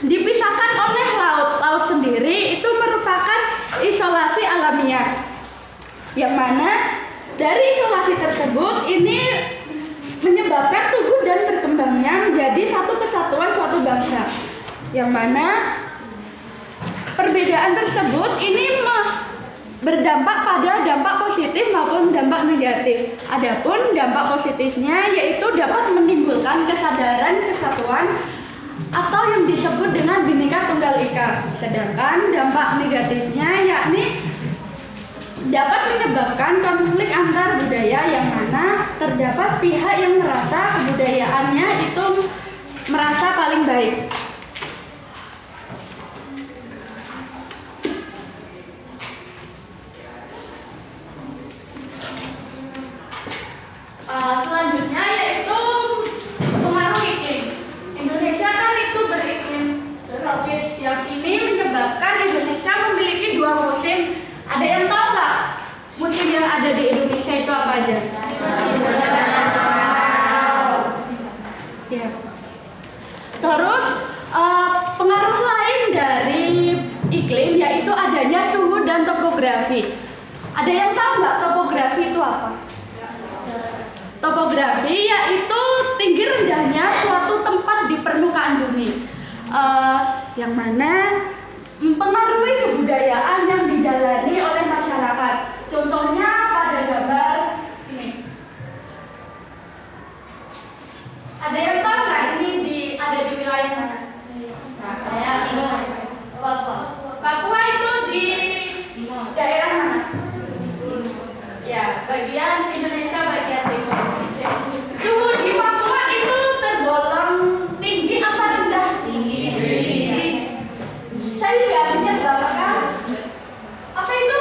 dipisahkan oleh laut. Laut sendiri itu merupakan isolasi alamiah, yang mana dari isolasi tersebut ini menyebabkan tumbuh dan berkembangnya menjadi satu kesatuan suatu bangsa, yang mana perbedaan tersebut ini berdampak pada dampak positif maupun dampak negatif. Adapun dampak positifnya yaitu dapat menimbulkan kesadaran kesatuan atau yang disebut dengan Bhinneka Tunggal Ika. Sedangkan dampak negatifnya yakni dapat menyebabkan konflik antar budaya, yang mana terdapat pihak yang merasa kebudayaannya itu merasa paling baik. Selanjutnya yaitu pengaruh iklim. Indonesia kan itu beriklim tropis, yang ini menyebabkan Indonesia memiliki dua musim. Ada yang tahu nggak musim yang ada di Indonesia itu apa aja? Ya. Terus pengaruh lain dari iklim yaitu adanya suhu dan topografi. Ada yang tahu nggak topografi itu apa? Topografi yaitu tinggi rendahnya suatu tempat di permukaan bumi, yang mana mempengaruhi kebudayaan yang dijalani oleh masyarakat. Contohnya pada gambar ini. Ada yang tahu nggak ini ada di wilayah mana? Saya Timur. Papua itu di daerah mana? Ya, bagian Indonesia bagian timur. Suhu di Papua itu tergolong tinggi apa rendah? Tinggi. Saya juga menyebabkan apa itu?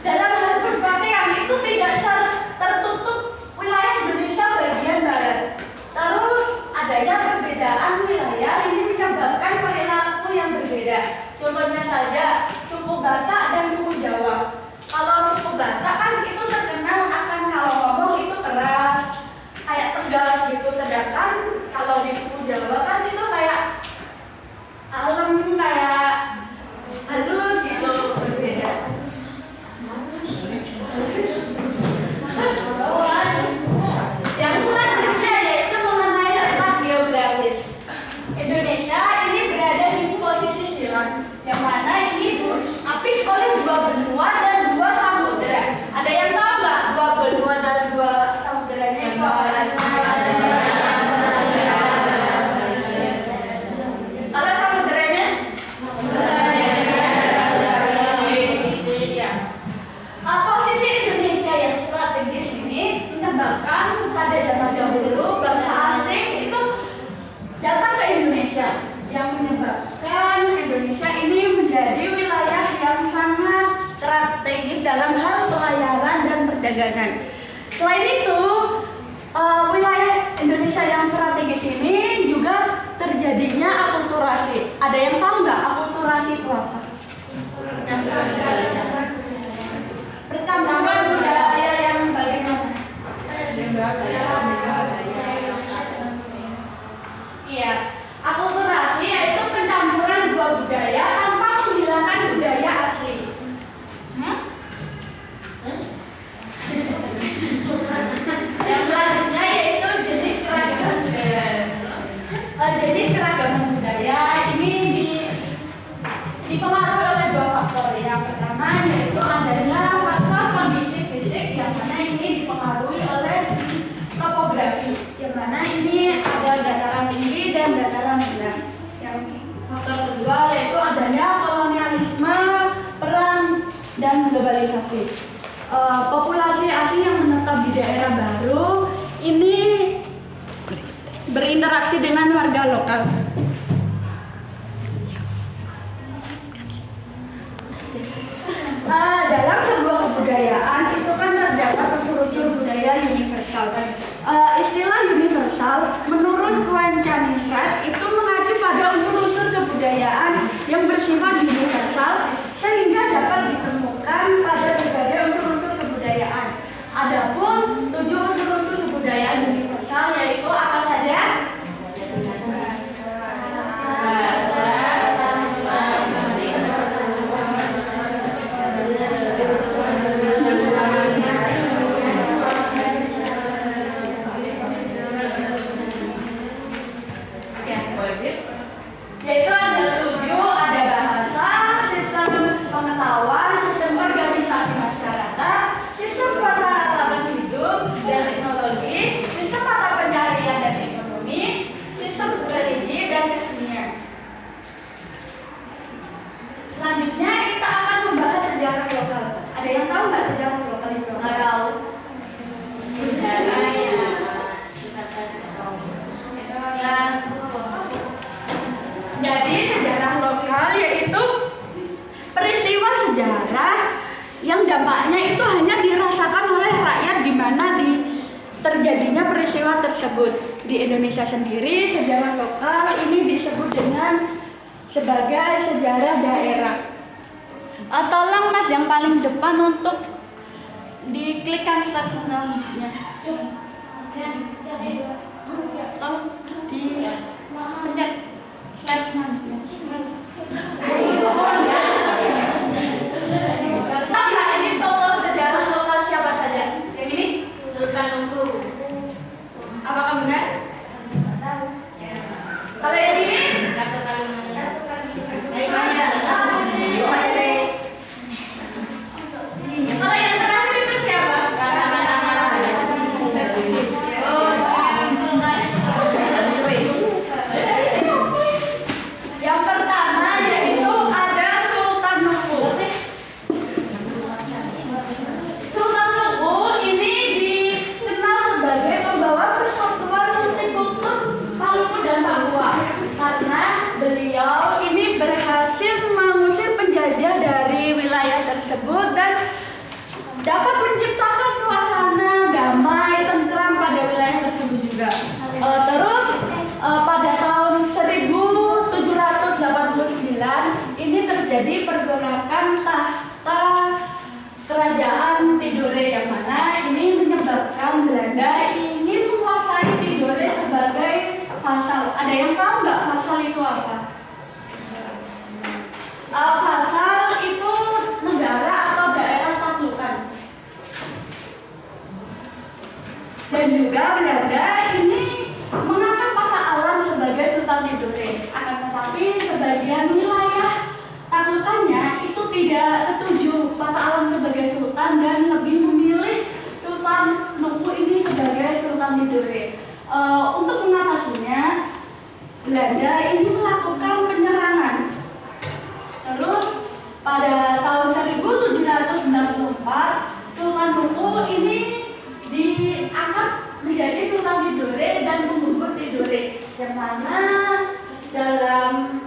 Dalam hal berpakaian itu tidak tertutup wilayah Indonesia bagian barat. Terus adanya perbedaan wilayah ini menyebabkan perilaku yang berbeda. Contohnya saja suku Batak dan suku Jawa. Kalau suku Batak kan itu terkenal akan kalau ngomong itu keras, kayak tegas gitu. Sedangkan kalau di suku Jawa kan itu kayak kalem, kayak halus gitu, berbeda. Yang selanjutnya yaitu mengenai letak geografis. Indonesia ini berada di posisi silang, yang mana ini apik oleh dua benua dan dua samudera. Ada yang tahu nggak dua benua dan dua samuderanya itu apa? Kalau samuderanya? Posisi Indonesia yang strategis ini menyebabkan pada zaman dahulu bangsa asing itu datang ke Indonesia, yang menyebabkan Indonesia ini menjadi wilayah yang sangat strategis dalam hal pelayaran dan perdagangan. Selain itu, wilayah Indonesia yang strategis ini juga terjadinya akulturasi. Ada yang tahu nggak akulturasi itu apa? Percampuran budaya yang bagaimana? Iya, akulturasi yaitu pencampuran dua budaya tanpa menghilangkan budaya asli. Yang selanjutnya yaitu jenis keragaman budaya. Jenis keragaman budaya ini dipengaruhi oleh dua faktor. Yang pertama yaitu adanya faktor kondisi fisik, yang mana ini dipengaruhi oleh topografi, yang mana ini ada dataran tinggi dan dataran rendah. Yang faktor kedua yaitu adanya kolonialisme, perang, dan globalisasi. Populasi asing yang menetap di daerah baru ini berinteraksi dengan warga lokal. Dalam sebuah kebudayaan itu kan terdapat unsur-unsur budaya universal. Istilah universal menurut Quentin-Hart itu mengacu pada unsur-unsur kebudayaan yang bersifat universal sehingga dapat ditemukan pada berbagai unsur-unsur kebudayaan. Adapun 7 unsur-unsur kebudayaan universal yaitu apa saja? Jadi sejarah lokal yaitu peristiwa sejarah yang dampaknya itu hanya dirasakan oleh rakyat di mana terjadinya peristiwa tersebut. Di Indonesia sendiri sejarah lokal ini disebut dengan sebagai sejarah daerah. Tolong Mas yang paling depan untuk diklikkan slide selanjutnya. Tolong di pencet slide selanjutnya. Nah, ini tokoh sejarah lokal siapa saja? Yang ini Sultan Nunggu. Apakah benar? Kalau yang ini Ratu Kalimantan. Kalau yang terakhir itu siapa? Yang pertama yaitu ada Sultan Nunggu. Sultan Nunggu ini dikenal sebagai pembawa persatuan multikultur Maluku dan Papua karena beliau ini berhasil mengusir penjajah dari wilayah tersebut dan dapat menciptakan suasana damai, tentram pada wilayah tersebut juga. Terus pada tahun 1789 ini terjadi pergolakan tahta kerajaan Tidore yang mana ini menyebabkan Belanda ingin menguasai Tidore sebagai vassal. Ada yang tahu nggak vassal itu apa? Vassal itu negara atau daerah taklukan. Dan juga Belanda ini mengangkat Patah Alam sebagai Sultan Tidore. Akan tetapi sebagian wilayah taklukannya itu tidak setuju Patah Alam sebagai sultan dan lebih memilih Sultan Nunggu ini sebagai Sultan Tidore. Untuk mengatasinya, Belanda ini melakukan penyerangan. Terus pada tahun 1794 Sultan Nunggu ini diangkat menjadi Sultan Tidore dan menggugur Tidore, yang mana dalam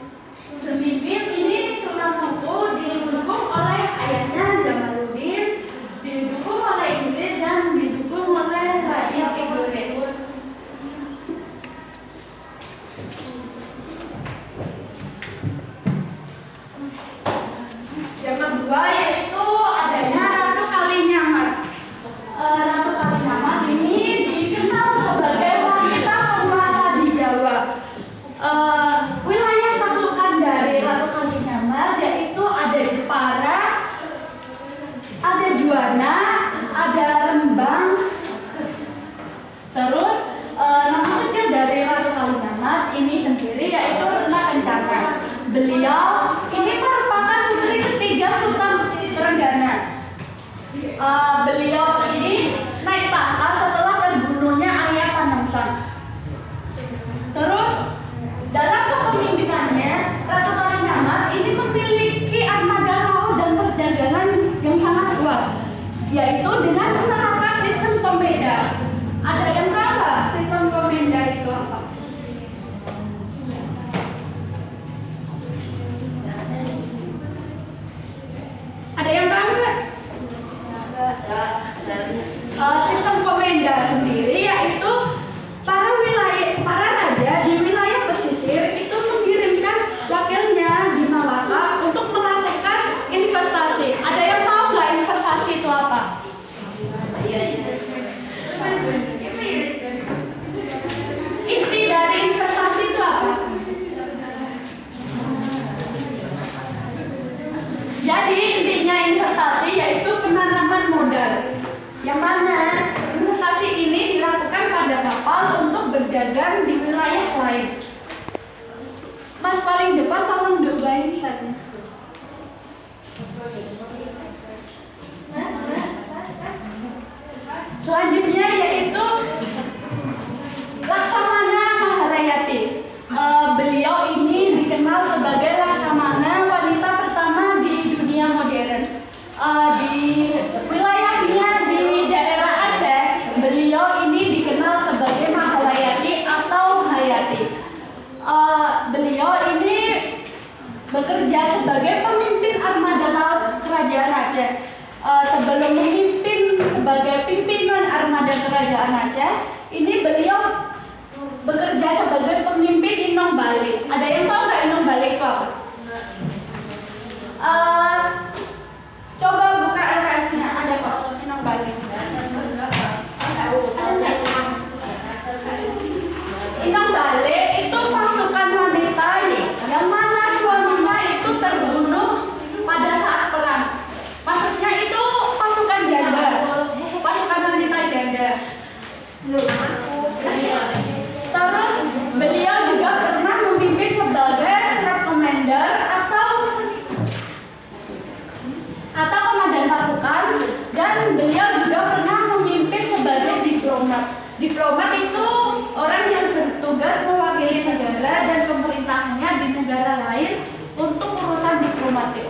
pemimpin ini Sultan Nunggu didukung oleh ayahnya Jamaluddin, didukung oleh Inggris dan didukung oleh rakyat Tidore. Yang kedua yaitu adanya Ratu Kalinyamat. Ratu Kalinyamat ini dikenal sebagai wanita penguasa di Jawa. Wilayah taklukan dari Ratu Kalinyamat yaitu ada Jepara, ada Juwana, ada Rembang. Terus nama kecil dari Ratu Kalinyamat ini sendiri yaitu Rena Kencana. Beliau ini merupakan putri ketiga Sultan Trenggana. Beliau ini naik tahta setelah terbunuhnya Arya Panembahan. Terus dalam kepemimpinannya Ratu Kalinyamat ini memiliki armada laut dan perdagangan yang sangat kuat, yaitu dengan menerapkan sistem komenda. Ada yang tahu nggak sistem komenda itu apa? Ada yang tahu nggak? Sistem komenda sendiri yaitu para raja di wilayah pesisir itu mengirimkan wakilnya di Malaka untuk melakukan investasi. Ada yang tahu nggak investasi itu apa? Inti dari investasi itu apa? Jadi intinya investasi yaitu penanaman modal, yang mana investasi ini dilakukan pada kapal untuk berdagang di wilayah lain. Mas paling depan tolong doain slide-nya. Selanjutnya yaitu Laksamana Maharayati. Beliau ini dikenal sebagai Laksamana wanita pertama di dunia modern. Di wilayahnya di daerah Aceh, beliau ini dikenal sebagai Maharayati atau Hayati. Beliau ini bekerja sebagai pemimpin armada laut Kerajaan Aceh. Sebelum memimpin sebagai pimpinan armada Kerajaan Aceh, ini beliau bekerja sebagai pemimpin Inong Bali. Ada yang tahu nggak Inong Bali itu apa? Coba buka LKS-nya, ada kok Inong Bali. Inong Bali itu pasukan wanita yang mana suaminya itu terbunuh pada saat perang. Maksudnya itu pasukan janda, pasukan wanita janda. Terus beliau juga pernah memimpin sebagai commander atau komandan pasukan, dan beliau juga pernah memimpin sebagai diplomat. Diplomat itu orang yang bertugas mewakili negara dan pemerintahannya di negara lain untuk urusan diplomatik.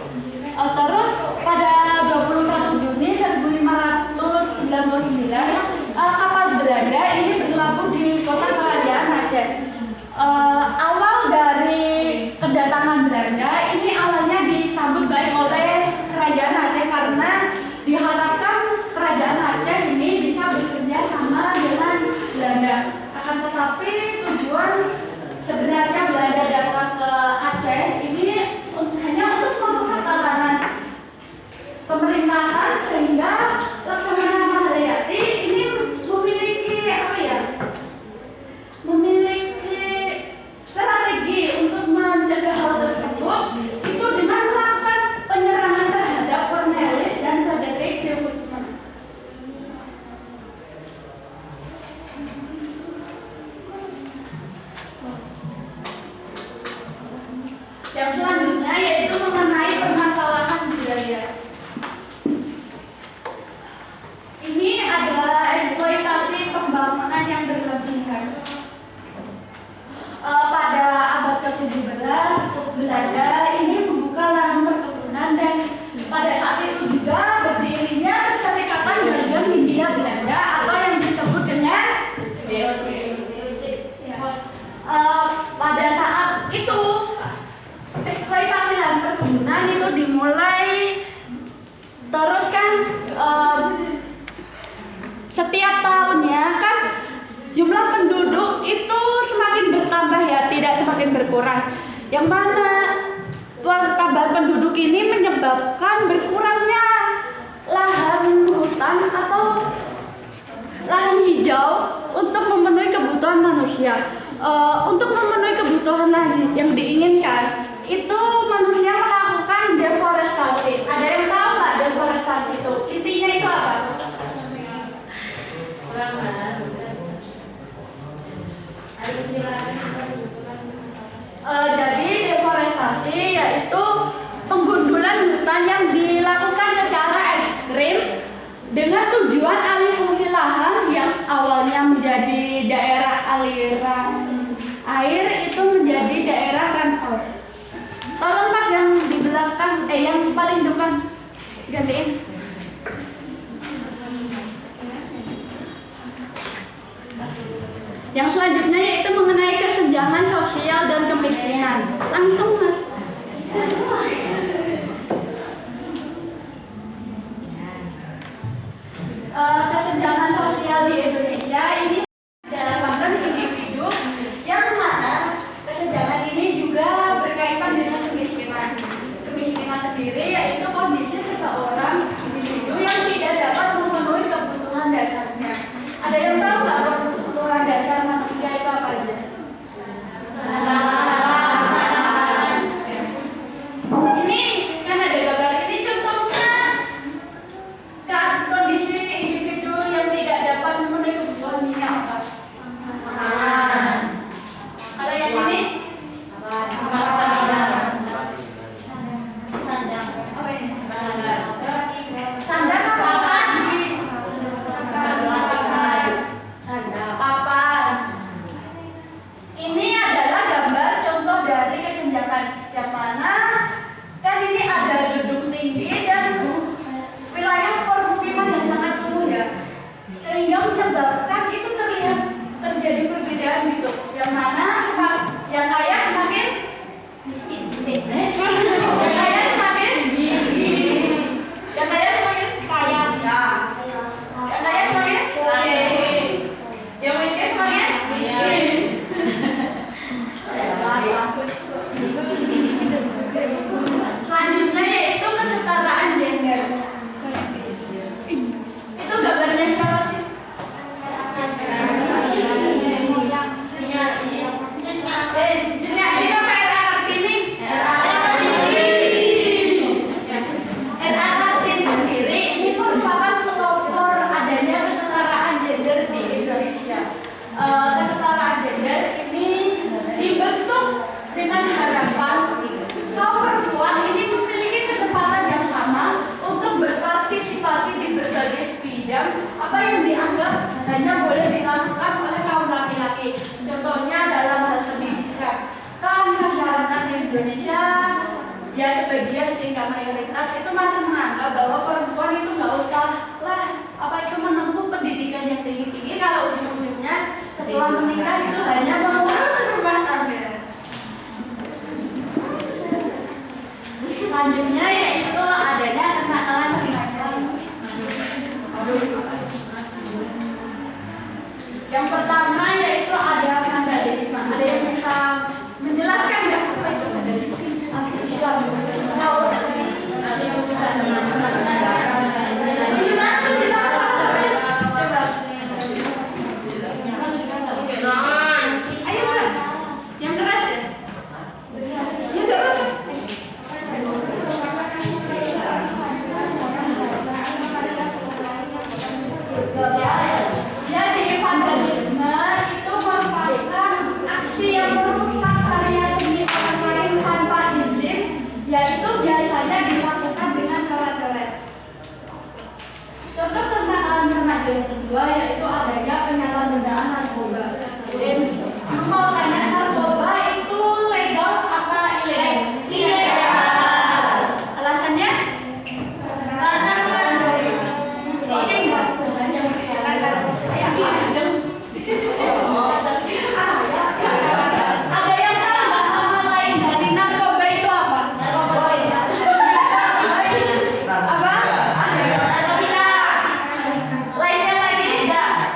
Terus pada 21 Juni 1599 kapal Belanda ini berlabuh di kota Kerajaan Aceh. Awal dari kedatangan Belanda ini awalnya disambut baik oleh Kerajaan Aceh karena diharapkan Kerajaan Aceh ini bisa bekerja sama dengan Belanda. Akan tetapi tujuan sebenarnya Belanda datang ke Aceh ini hanya untuk merusak tatanan pemerintahan, sehingga Laksamana Mahayati ini memiliki strategi untuk mencegah hal tersebut itu dengan melakukan penyerangan terhadap Cornelis dan Frederick de Witman. Yang selanjutnya yaitu mengenai permasalahan biaya. Ini adalah eksploitasi pembangunan yang berlebihan. Pada abad ke-17, Belanda ini membuka lahan perkebunan, dan pada saat itu juga berdirinya Perserikatan Dagang Hindia Belanda atau yang disebut dengan VOC. Pada saat itu eksploitasi lahan perkebunan itu dimulai, terus kan setiap tahunnya kan jumlah penduduk itu semakin bertambah ya, tidak semakin berkurang. Yang mana pertambahan penduduk ini menyebabkan berkurangnya lahan hutan atau lahan hijau untuk memenuhi kebutuhan manusia. Untuk memenuhi kebutuhan lahan yang diinginkan, itu manusia melakukan deforestasi. Ada yang tahu nggak deforestasi itu? Intinya itu apa? Jadi deforestasi yaitu penggundulan hutan yang dilakukan secara ekstrim dengan tujuan alih fungsi lahan yang awalnya menjadi daerah aliran air itu menjadi daerah runoff. Tolong Mas yang di belakang, yang paling depan gantiin. Yang selanjutnya yaitu mengenai kesenjangan sosial dan kemiskinan. Langsung Mas. Kesenjangan sosial di Indonesia ini dalam individu yang mana kesenjangan ini juga berkaitan dengan kemiskinan. Kemiskinan sendiri yaitu kondisi seseorang individu yang tidak dapat memenuhi kebutuhan dasarnya. Ada yang tahu nggak kebutuhan dasar manusia itu apa aja? Ini kan ada gambar ini, contohnya kondisi individu yang tidak dapat memenuhi kebutuhannya apa? Kalau yang ini? Sandang apa? Papan. Ini adalah gambar contoh dari kesenjangan yang mana kan ini ada gedung tinggi dan wilayah permukiman yang sangat kumuh ya, sehingga menyebabkan itu terlihat terjadi perbedaan gitu, yang mana yang kaya semakin miskin. Selanjutnya yaitu kesetaraan gender. Itu gambarnya siapa sih? Jadi apa era Kartini? Era Kartini sendiri ini merupakan pelopor adanya kesetaraan gender di Indonesia. Kesetaraan gender ini dibentuk dengan harapan kaum perempuan ini memiliki kesempatan yang sama untuk berpartisipasi di berbagai bidang apa yang dianggap hanya boleh dilakukan oleh kaum laki-laki. Contohnya dalam hal pendidikan. Kan masyarakat Indonesia ya sebagian sehingga mayoritas itu masih menganggap bahwa perempuan itu nggak usah lah menempuh pendidikan yang tinggi-tinggi kalau ujung-ujungnya setelah menikah itu hanya mengurus rumah tangga. Selanjutnya yaitu adanya kenakalan. Yang pertama yaitu ada vandalisme. Ada yang bisa menjelaskan nggak apa itu vandalisme? Anti-Islam. Ayo Mbak, yang keras ya? Ya nggak apa-apa. Jadi vandalisme itu merupakan aksi yang merusak karya seni orang lain tanpa izin, yaitu biasanya dilakukan dengan coret-coret. Contoh kenakalan remaja yang kedua yaitu adanya penyalahgunaan narkoba. Mau tanya, narkoba itu legal apa ilegal? Ilegal. Alasannya? Karena kan oke enggak? Ada yang tahu nggak nama lain dari narkoba itu apa? Narkoba. Apa? Narkotika. Lainnya lagi? Enggak.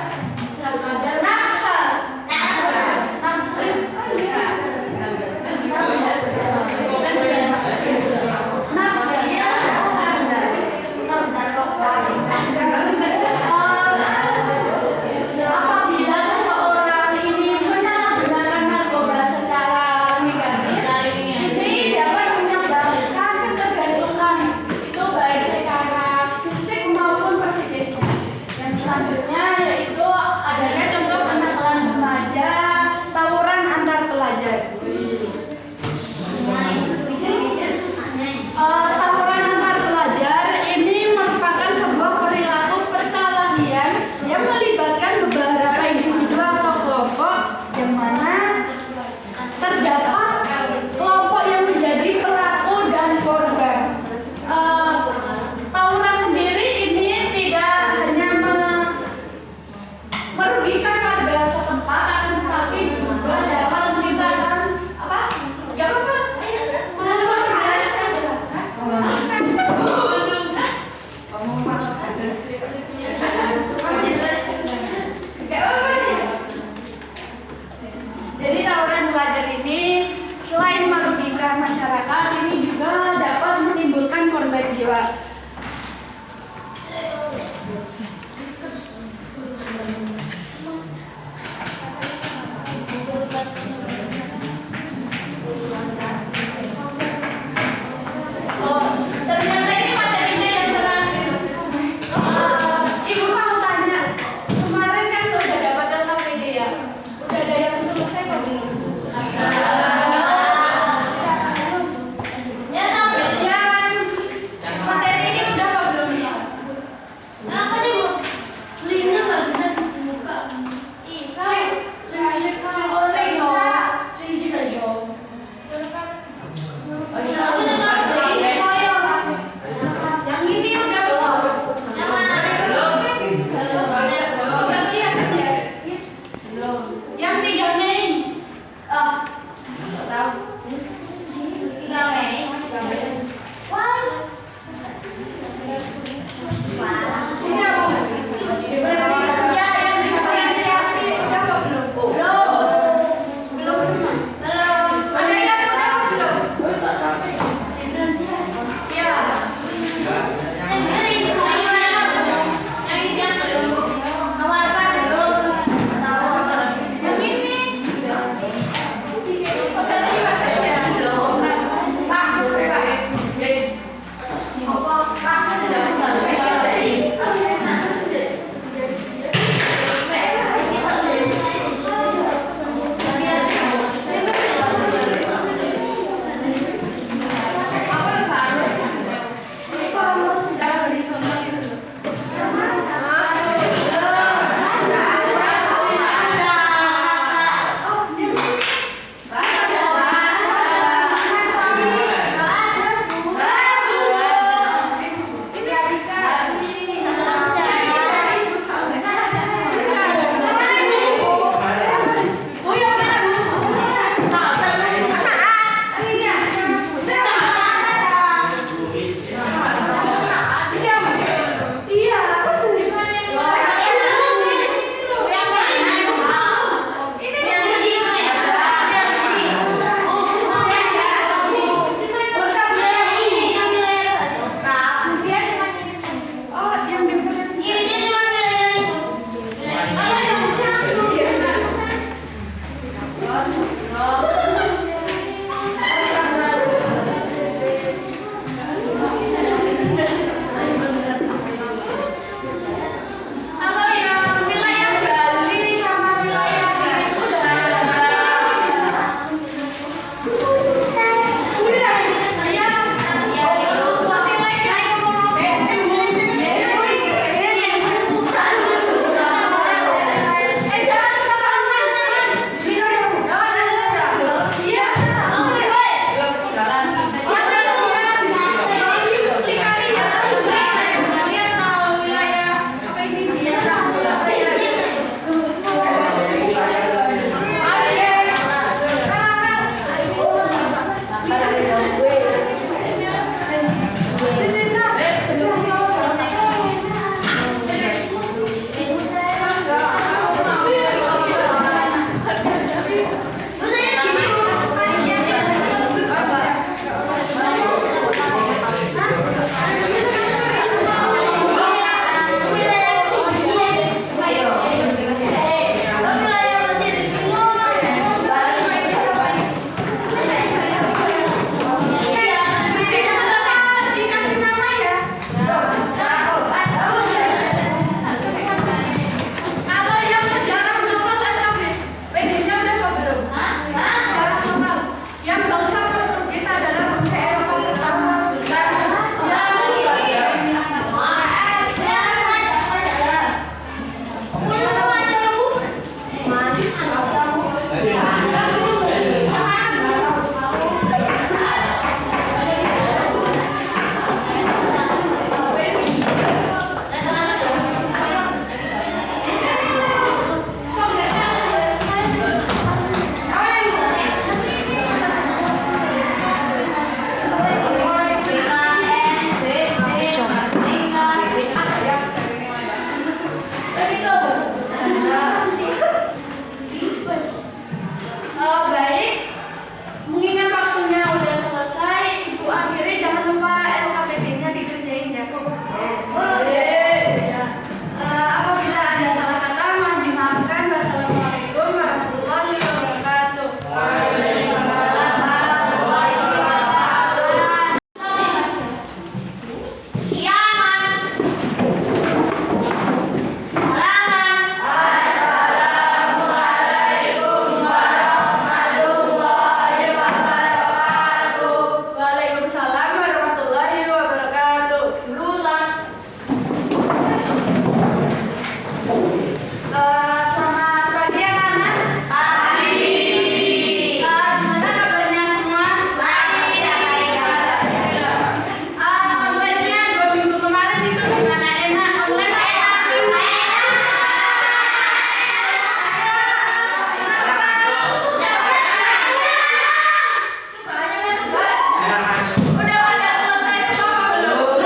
Udah pada selesai semua apa belum?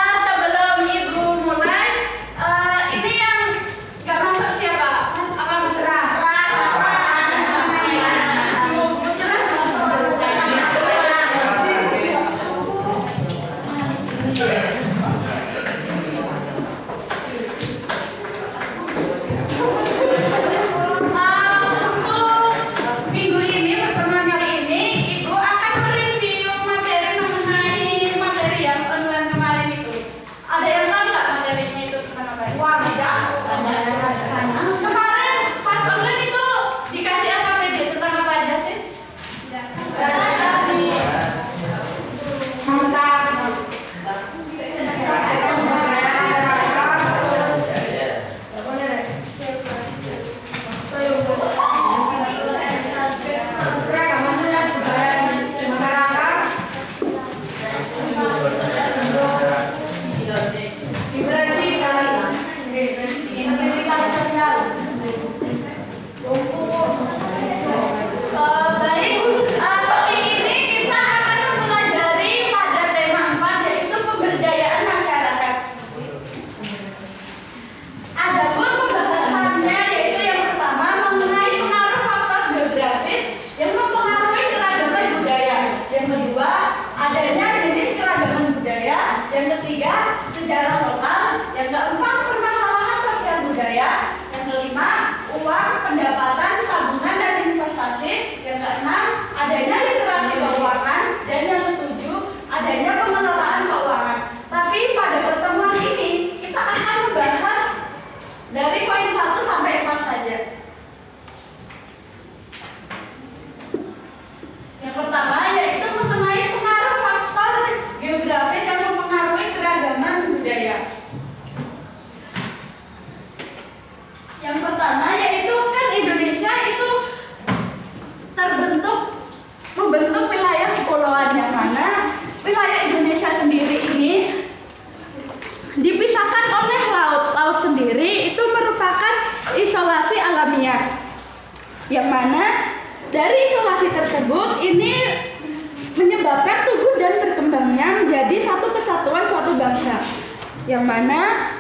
Sebelum Ibu mulai, ini yang nggak masuk siapa? Apa masuk? Minggu ini, pertemuan kali ini, Ibu akan mereview materi mengenai materi yang online kemarin itu. Ada yang tahu nggak materinya itu tentang apa? Wah, tidak. Kemarin pas online itu dikasih LKPD tentang apa aja sih? Kali ini kita akan mempelajari pada tema 4, yaitu pemberdayaan masyarakat. Adapun pembahasannya yaitu yang pertama mengenai pengaruh faktor geografis yang mempengaruhi keragaman budaya. Yang kedua, adanya jenis keragaman budaya. Yang ketiga, sejarah lokal. Yang keempat, permasalahan sosial budaya. Yang kelima, uang, pendapatan, tabungan dan investasi. Yang keenam, adanya literasi keuangan. Dan yang ketujuh, adanya pengelolaan keuangan. Tapi pada pertemuan ini kita akan membahas dari poin 1 sampai 4 saja. Yang pertama yaitu mengenai pengaruh faktor geografis yang mempengaruhi keragaman budaya. Yang pertama yaitu kan Indonesia itu membentuk wilayah kepulauan, yang mana wilayah Indonesia sendiri ini dipisahkan oleh laut. Laut sendiri itu merupakan isolasi alamiah, yang mana dari isolasi tersebut ini menyebabkan tumbuh dan berkembangnya menjadi satu kesatuan suatu bangsa, yang mana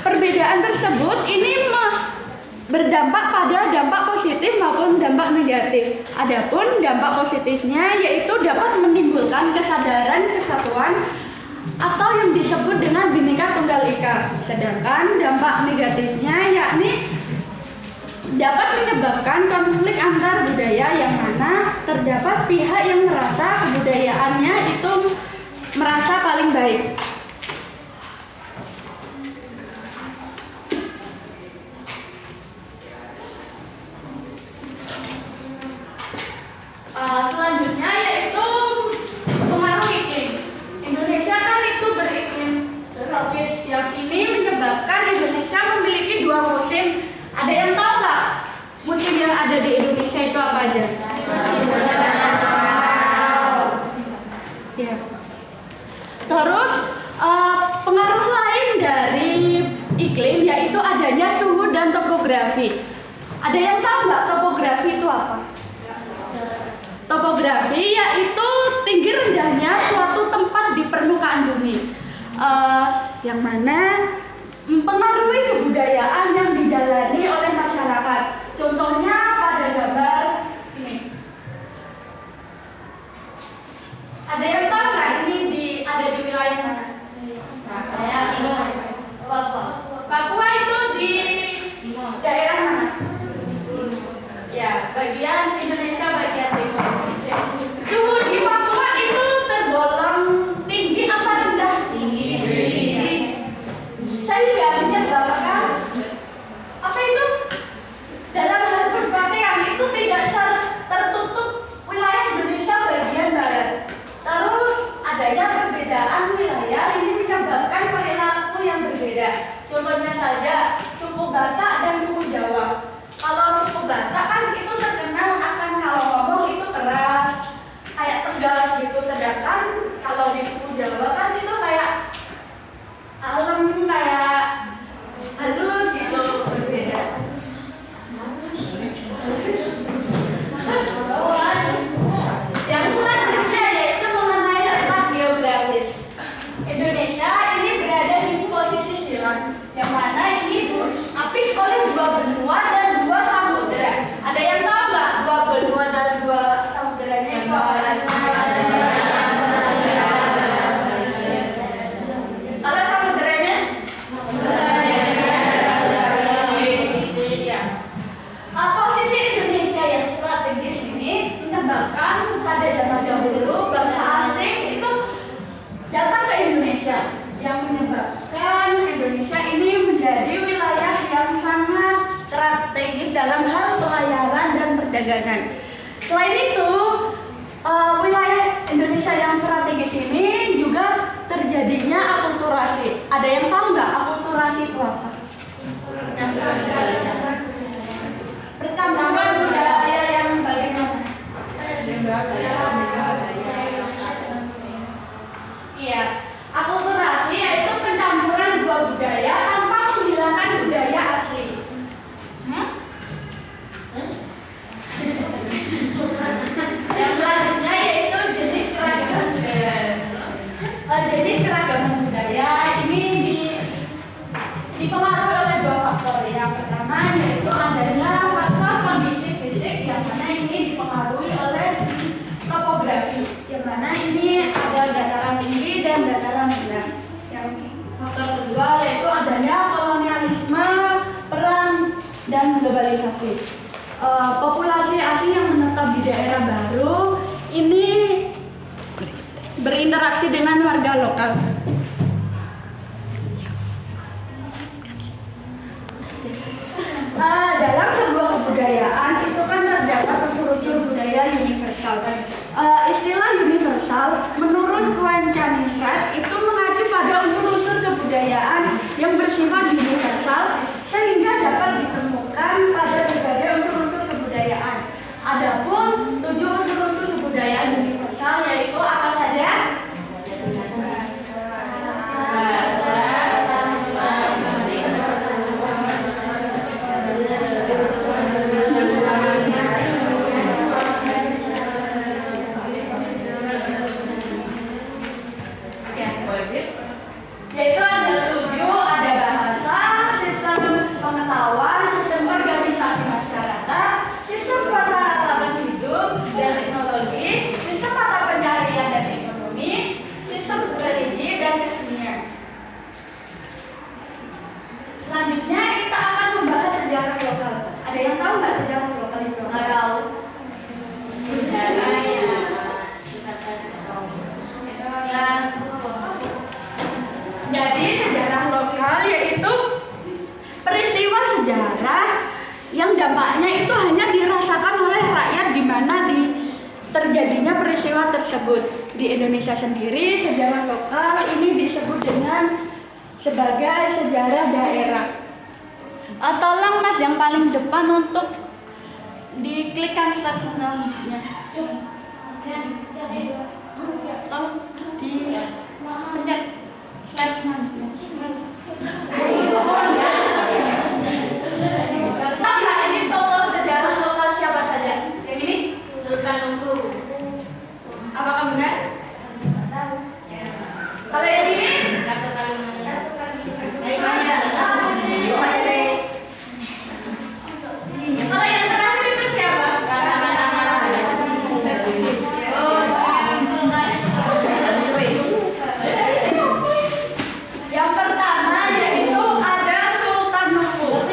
perbedaan tersebut ini berdampak pada dampak positif maupun dampak negatif. Adapun dampak positifnya yaitu dapat menimbulkan kesadaran kesatuan atau yang disebut dengan Bhinneka Tunggal Ika. Sedangkan dampak negatifnya yakni dapat menyebabkan konflik antar budaya, yang mana terdapat pihak yang merasa kebudayaannya itu merasa paling baik. Selanjutnya yaitu pengaruh iklim. Indonesia kan itu beriklim tropis, yang ini menyebabkan Indonesia memiliki 2 musim. Ada yang tahu nggak musim yang ada di Indonesia itu apa aja? Ya. Terus pengaruh lain dari iklim yaitu adanya suhu dan topografi. Ada yang tahu nggak topografi itu apa? Topografi yaitu tinggi rendahnya suatu tempat di permukaan bumi, yang mana mempengaruhi kebudayaan yang dijalani oleh masyarakat. Contohnya pada gambar ini. Ada yang tahu nggak ini ada di wilayah mana? Papua itu di daerah mana? Ya, bagian Indonesia bagian timur. Suhu di Papua itu tergolong tinggi apa rendah? Tinggi. Saya juga menyebabkan apa itu? Dalam hal berpakaian itu tidak tertutup wilayah Indonesia bagian barat. Terus adanya perbedaan wilayah ini menyebabkan perilaku yang berbeda. Contohnya saja suku Batak dan suku Jawa. Kalau suku Batak kan itu terkenal akan pada zaman dahulu bangsa asing itu datang ke Indonesia yang menyebabkan Indonesia ini menjadi wilayah yang sangat strategis dalam hal pelayaran dan perdagangan. Selain itu, wilayah Indonesia yang strategis ini juga terjadinya akulturasi. Ada yang tahu nggak akulturasi itu apa? Percampuran budaya yang bagaimana? Iya, akulturasi yaitu pencampuran dua budaya tanpa menghilangkan budaya asli. Yang selanjutnya yaitu jenis keragaman budaya. Jenis keragaman budaya ini dipengaruhi oleh dua faktor. Yang pertama yaitu adanya faktor kondisi fisik, yang mana ini dipengaruhi oleh topografi, yang mana ini ada dataran tinggi dan dataran rendah. Yang faktor kedua yaitu adanya kolonialisme, perang, dan globalisasi. Populasi asing yang menetap di daerah baru ini berinteraksi dengan warga lokal. Dalam sebuah kebudayaan itu kan terdapat unsur-unsur budaya universal. Istilah universal menurut Quentin-Hart itu mengacu pada unsur-unsur kebudayaan yang bersifat universal sehingga dapat ditemukan pada berbagai unsur-unsur kebudayaan. Adapun 7 unsur-unsur kebudayaan universal yaitu apa saja? Yaitu ada 7, ada bahasa, sistem pengetahuan, sistem organisasi masyarakat, sistem peralatan hidup dan teknologi, sistem mata pencarian dan ekonomi, sistem religi dan kesenian. Selanjutnya kita akan membahas sejarah lokal. Ada yang tahu nggak sejarah lokal itu? Nggak tahu. Jadi sejarah lokal yaitu peristiwa sejarah yang dampaknya itu hanya dirasakan oleh rakyat di mana terjadinya peristiwa tersebut. Di Indonesia sendiri sejarah lokal ini disebut dengan sebagai sejarah daerah. Tolong Mas yang paling depan untuk diklikkan slide selanjutnya. Tolong di slide selanjutnya. Nah, ini tokoh sejarah lokal siapa saja? Yang ini? Sultan Nunggu. Apakah benar? Kalau yang ini? Ratu Kalimantan. Kalau yang terakhir itu siapa? Yang pertama yaitu ada Sultan Nunggu.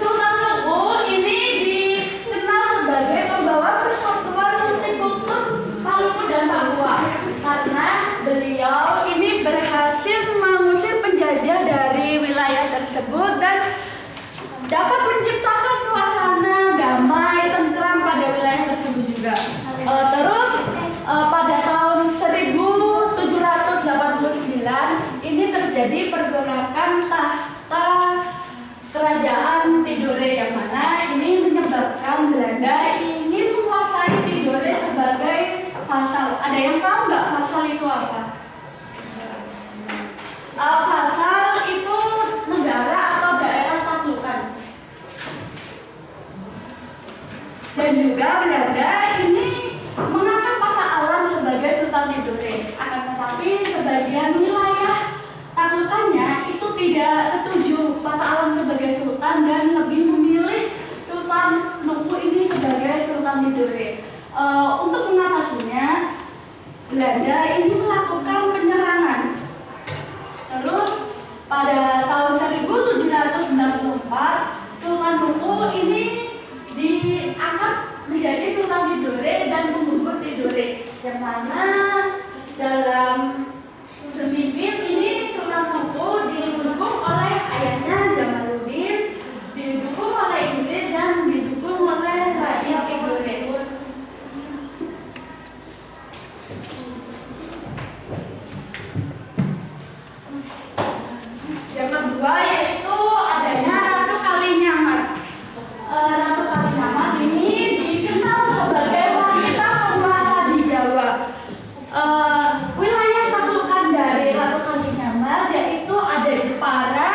Sultan Nunggu ini dikenal sebagai pembawa persatuan multikultur Maluku dan Papua karena beliau ini berhasil mengusir penjajah dari wilayah tersebut dan dapat menciptakan suasana damai, tentram pada wilayah tersebut juga. Terus pada tahun 1789 ini terjadi pergolakan tahta kerajaan Tidore, yang mana ini menyebabkan Belanda ingin menguasai Tidore sebagai vassal. Ada yang tahu nggak vassal itu apa? Vassal itu negara atau daerah taklukan. Dan juga Belanda ini mengangkat Patah Alam sebagai Sultan Tidore. Akan tetapi sebagian wilayah taklukannya itu tidak setuju Patah Alam sebagai sultan dan lebih memilih Sultan Nunggu ini sebagai Sultan Tidore. Untuk mengatasinya, Belanda ini melakukan penyerangan. Terus pada tahun 1794 Sultan Nunggu ini diangkat menjadi Sultan Tidore dan Menggugur Tidore, yang mana dalam pemimpin ini Sultan Hutu didukung oleh ayahnya Jamaluddin, didukung oleh Inggris dan didukung oleh rakyat Tidore. Yang kedua yaitu adanya Ratu Kalinyamat. Ratu Kalinyamat ini dikenal sebagai wanita penguasa di Jawa. Wilayah taklukan dari Ratu Kalinyamat yaitu ada Jepara,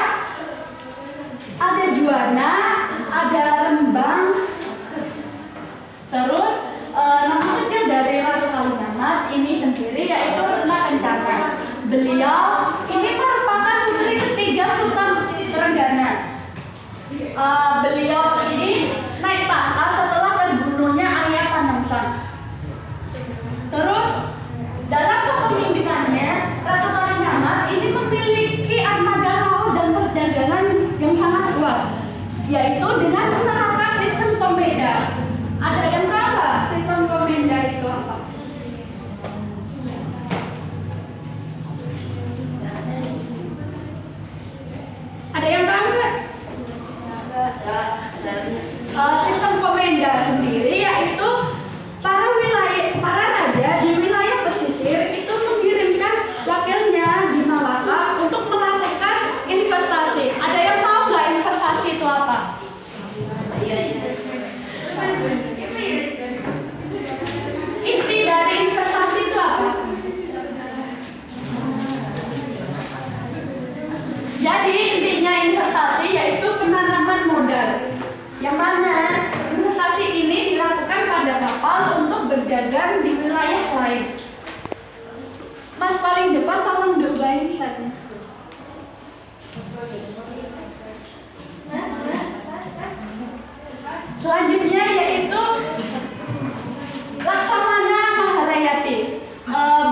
ada Juwana, ada Rembang. Terus nama kecil dari Ratu Kalinyamat ini sendiri yaitu Rena Kencana. Beliau ini merupakan putri ketiga Sultan Trenggana. Beliau ini naik tahta setelah terbunuhnya ayah Panemsan. Terus dalam kepemimpinannya Ratu Kalinyamat ini memiliki armada laut dan perdagangan yang sangat kuat, yaitu dengan menerapkan sistem komenda. Ada yang tahu nggak sistem komenda itu apa? Ada yang tahu nggak? Sistem komenda sendiri yaitu para raja di wilayah pesisir itu mengirimkan wakilnya di Malaka untuk melakukan investasi. Ada yang tahu nggak investasi itu apa? Inti dari investasi itu apa? Jadi intinya investasi yaitu penanaman modal, yang mana investasi ini dilakukan pada kapal untuk berdagang di wilayah lain. Mas paling depan tolong doain slide-nya. Selanjutnya yaitu Laksamana Maharayati.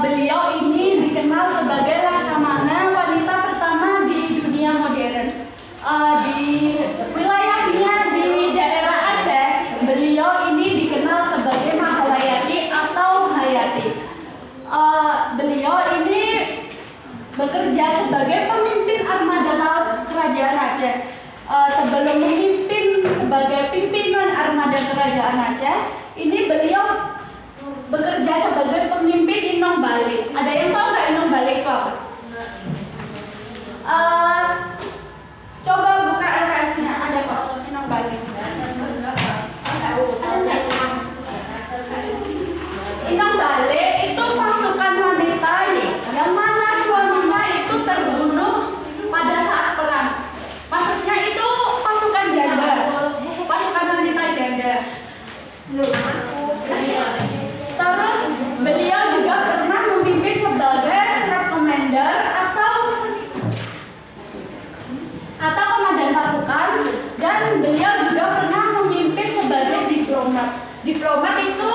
Beliau ini dikenal sebagai Laksamana wanita pertama di dunia modern. Di wilayahnya di daerah Aceh, beliau ini dikenal sebagai Maharayati atau Hayati. Beliau ini bekerja sebagai pemimpin armada laut Kerajaan Aceh. Sebelum memimpin sebagai pimpinan armada Kerajaan Aceh, ini beliau bekerja sebagai pemimpin Inong Bali. Ada yang tahu nggak Inong Bali itu apa? Coba buka LKS-nya, ada kok Inong Bali. Inong Bali itu pasukan wanita yang mana suaminya itu terbunuh pada saat perang. Maksudnya itu pasukan janda, pasukan wanita janda. Terus beliau juga pernah memimpin sebagai commander atau komandan pasukan, dan beliau juga pernah memimpin sebagai diplomat. Diplomat itu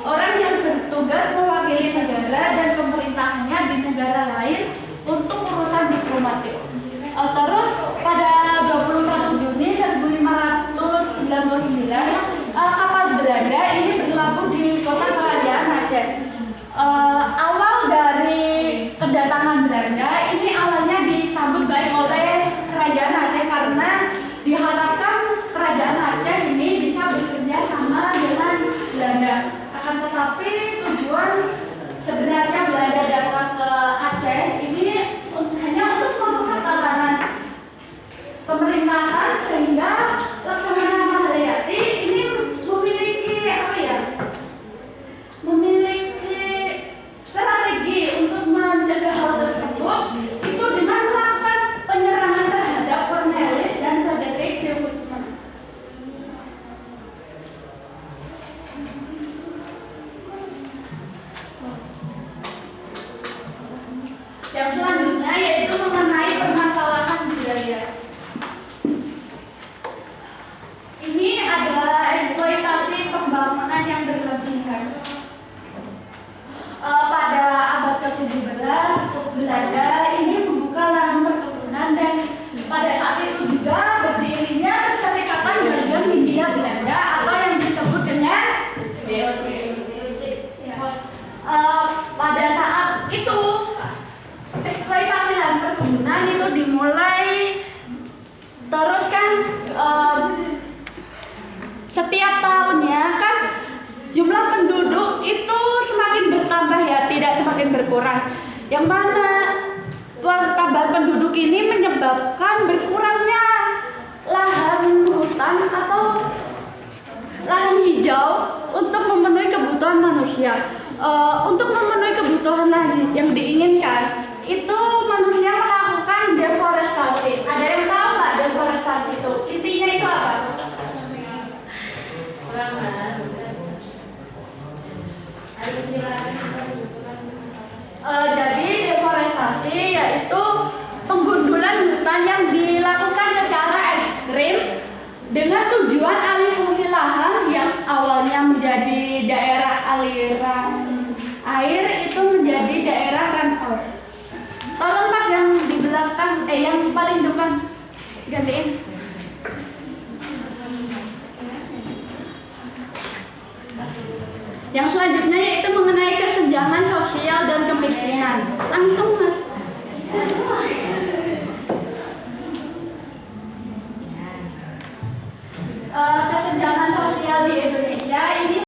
orang yang bertugas mewakili negara dan pemerintahannya di negara lain untuk urusan diplomatik. Terus pada 21 Juni 1599 kapal Belanda ini berlabuh di kota Kerajaan Aceh. Awal dari kedatangan Belanda ini awalnya disambut baik oleh Kerajaan Aceh karena diharapkan Kerajaan Aceh ini bisa bekerja sama dengan Belanda. Akan tetapi tujuan sebenarnya Belanda datang ke Aceh ini hanya untuk merusak tatanan pemerintahan, sehingga Laksamana Maharayati ini memiliki strategi untuk mencegah hal tersebut itu dengan melakukan penyerangan terhadap Cornelis dan Frederick de Woodman. Yang selanjutnya yaitu mengenai permasalahan biaya. Ini adalah eksploitasi pembangunan yang berlebihan. Pada abad ke-17, Belanda ini membuka lahan perkebunan, dan pada saat itu juga berdirinya Perserikatan Dagang Hindia Belanda atau yang disebut dengan setiap tahunnya kan jumlah penduduk itu semakin bertambah ya, tidak semakin berkurang. Yang mana pertambahan penduduk ini menyebabkan berkurangnya lahan hutan atau lahan hijau untuk memenuhi kebutuhan manusia. Untuk memenuhi kebutuhan lahan yang diinginkan, itu manusia melakukan deforestasi. Ada yang tahu nggak deforestasi itu? Intinya itu apa? Jadi deforestasi yaitu penggundulan hutan yang dilakukan secara ekstrim dengan tujuan alih fungsi lahan yang awalnya menjadi daerah aliran air itu menjadi daerah runoff. Tolong Mas yang di belakang, yang paling depan gantiin. Yang selanjutnya yaitu mengenai kesenjangan sosial dan kemiskinan. Langsung Mas. Kesenjangan sosial di Indonesia ini